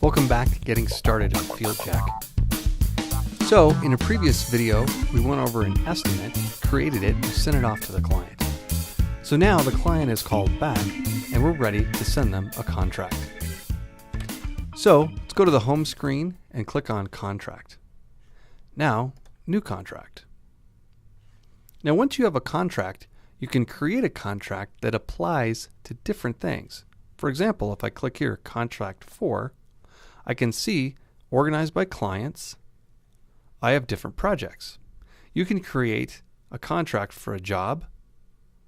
Welcome back to Getting Started on FieldJack. So, in a previous video, we went over an estimate, created it, and sent it off to the client. So now the client is called back, and we're ready to send them a contract. So, let's go to the home screen and click on Contract. Now, New Contract. Now, once you have a contract, you can create a contract that applies to different things. For example, if I click here, Contract 4, I can see organized by clients. I have different projects. You can create a contract for a job,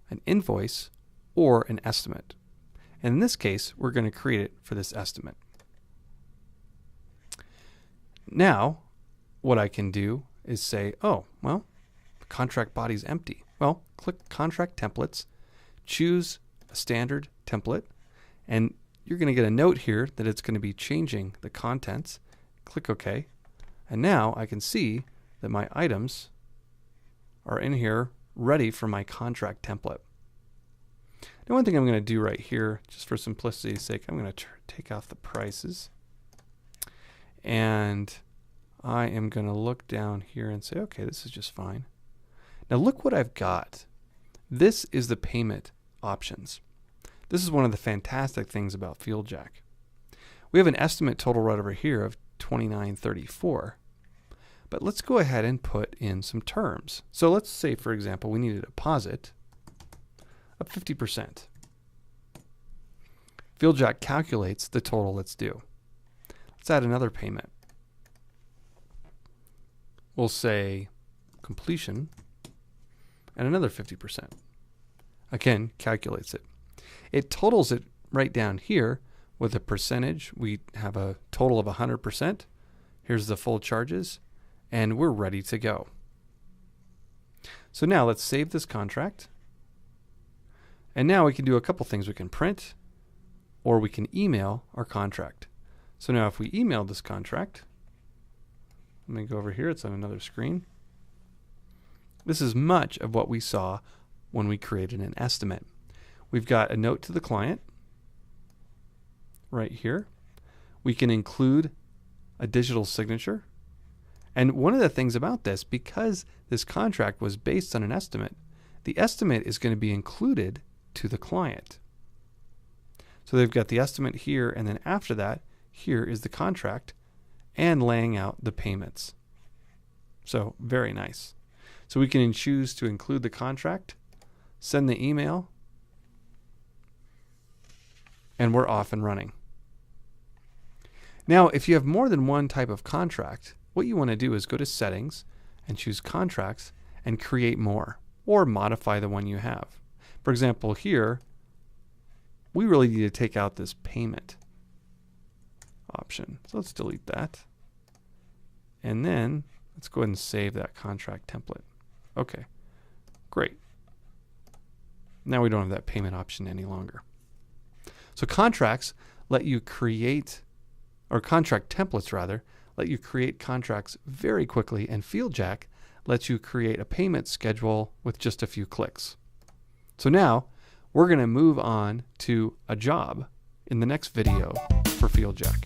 an invoice, or an estimate. And in this case, we're going to create it for this estimate. Now, what I can do is say, oh, well, the contract body is empty. Well, click Contract Templates, choose a standard template, and you're going to get a note here that it's going to be changing the contents. Click OK. And now I can see that my items are in here ready for my contract template. Now, one thing I'm going to do right here, just for simplicity's sake, I'm going to take off the prices. And I am going to look down here and say, okay, this is just fine. Now look what I've got. This is the payment options. This is one of the fantastic things about FieldJack. We have an estimate total right over here of $29.34. But let's go ahead and put in some terms. So let's say, for example, we need a deposit of 50%. FieldJack calculates the total that's due. Let's add another payment. We'll say completion and another 50%. Again, calculates it. It totals it right down here with a percentage. We have a total of 100%. Here's the full charges, and we're ready to go. So now let's save this contract. And now we can do a couple things. We can print or we can email our contract. So now if we email this contract, let me go over here, it's on another screen. This is much of what we saw when we created an estimate. We've got a note to the client right here. We can include a digital signature. And one of the things about this, because this contract was based on an estimate, the estimate is going to be included to the client. So they've got the estimate here, and then after that, here is the contract and laying out the payments. So very nice. So we can choose to include the contract, send the email, and we're off and running. Now, if you have more than one type of contract, what you want to do is go to Settings and choose Contracts and create more, or modify the one you have. For example, here, we really need to take out this payment option. So let's delete that. And then let's go ahead and save that contract template. Okay, great. Now we don't have that payment option any longer. So contracts let you create, or contract templates rather, let you create contracts very quickly, and FieldJack lets you create a payment schedule with just a few clicks. So now we're going to move on to a job in the next video for FieldJack.